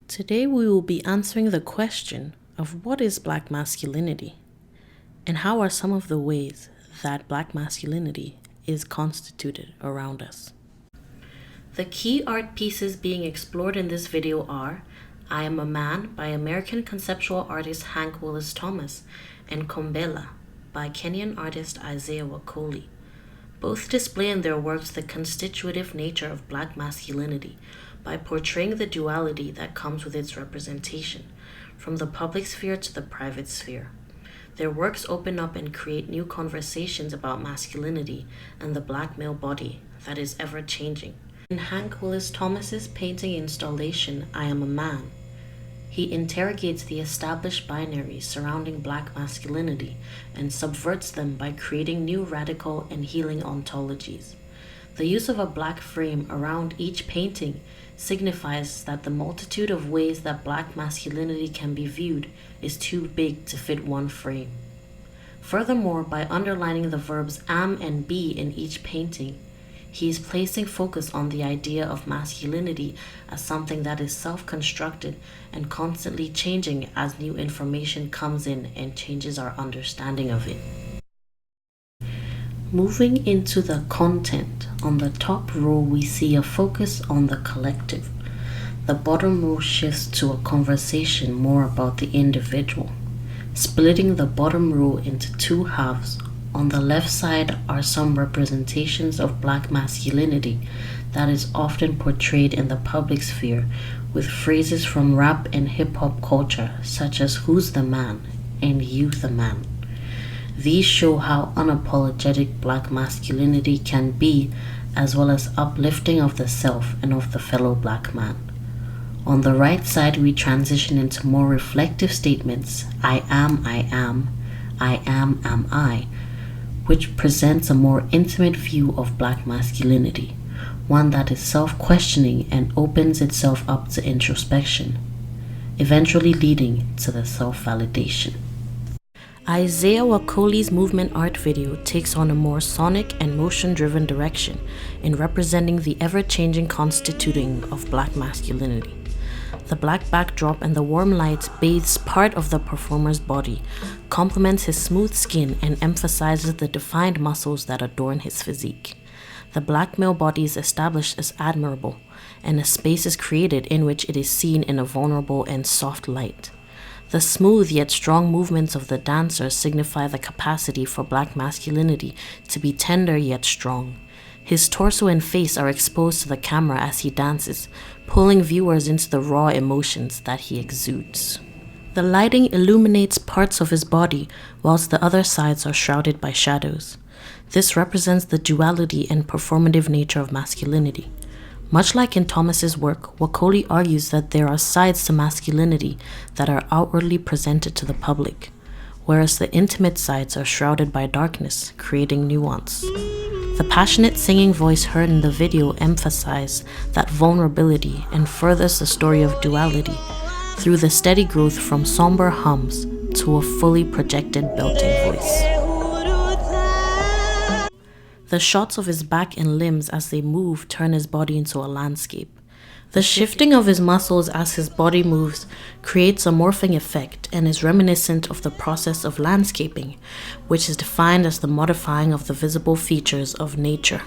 Today we will be answering the question of what is Black masculinity and how are some of the ways that Black masculinity is constituted around us. The key art pieces being explored in this video are I Am a Man by American conceptual artist Hank Willis Thomas and Kombela by Kenyan artist Isaiah Wakoli. Both display in their works the constitutive nature of Black masculinity by portraying the duality that comes with its representation, from the public sphere to the private sphere. Their works open up and create new conversations about masculinity and the Black male body that is ever changing. In Hank Willis Thomas's painting installation, I Am a Man, he interrogates the established binaries surrounding Black masculinity and subverts them by creating new radical and healing ontologies. The use of a black frame around each painting signifies that the multitude of ways that Black masculinity can be viewed is too big to fit one frame. Furthermore, by underlining the verbs am and be in each painting, he is placing focus on the idea of masculinity as something that is self-constructed and constantly changing as new information comes in and changes our understanding of it. Moving into the content, on the top row we see a focus on the collective. The bottom row shifts to a conversation more about the individual, splitting the bottom row into two halves. On the left side are some representations of Black masculinity that is often portrayed in the public sphere with phrases from rap and hip-hop culture such as "Who's the man?" and "You the man." These show how unapologetic Black masculinity can be, as well as uplifting of the self and of the fellow Black man. On the right side we transition into more reflective statements, I am, am I, which presents a more intimate view of Black masculinity, one that is self-questioning and opens itself up to introspection, eventually leading to the self-validation. Isaiah Wakoli's movement art video takes on a more sonic and motion-driven direction in representing the ever-changing constituting of Black masculinity. The black backdrop and the warm light bathes part of the performer's body, complements his smooth skin, and emphasizes the defined muscles that adorn his physique. The Black male body is established as admirable, and a space is created in which it is seen in a vulnerable and soft light. The smooth yet strong movements of the dancer signify the capacity for Black masculinity to be tender yet strong. His torso and face are exposed to the camera as he dances, pulling viewers into the raw emotions that he exudes. The lighting illuminates parts of his body, whilst the other sides are shrouded by shadows. This represents the duality and performative nature of masculinity. Much like in Thomas's work, Wakoli argues that there are sides to masculinity that are outwardly presented to the public, whereas the intimate sides are shrouded by darkness, creating nuance. The passionate singing voice heard in the video emphasizes that vulnerability and furthers the story of duality through the steady growth from somber hums to a fully projected belting voice. The shots of his back and limbs as they move turn his body into a landscape. The shifting of his muscles as his body moves creates a morphing effect and is reminiscent of the process of landscaping, which is defined as the modifying of the visible features of nature.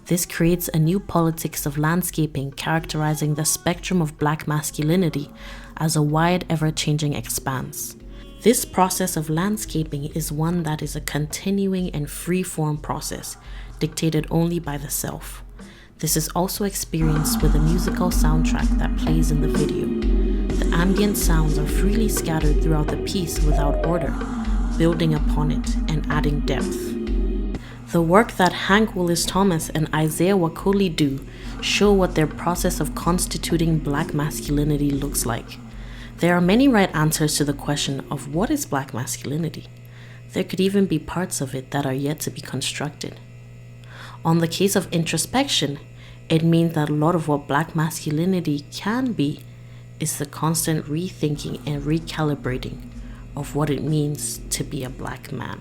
This creates a new politics of landscaping characterizing the spectrum of Black masculinity as a wide, ever-changing expanse. This process of landscaping is one that is a continuing and free-form process, dictated only by the self. This is also experienced with the musical soundtrack that plays in the video. The ambient sounds are freely scattered throughout the piece without order, building upon it and adding depth. The work that Hank Willis Thomas and Isaiah Wakoli do show what their process of constituting Black masculinity looks like. There are many right answers to the question of what is Black masculinity. There could even be parts of it that are yet to be constructed. On the case of introspection, it means that a lot of what Black masculinity can be is the constant rethinking and recalibrating of what it means to be a Black man.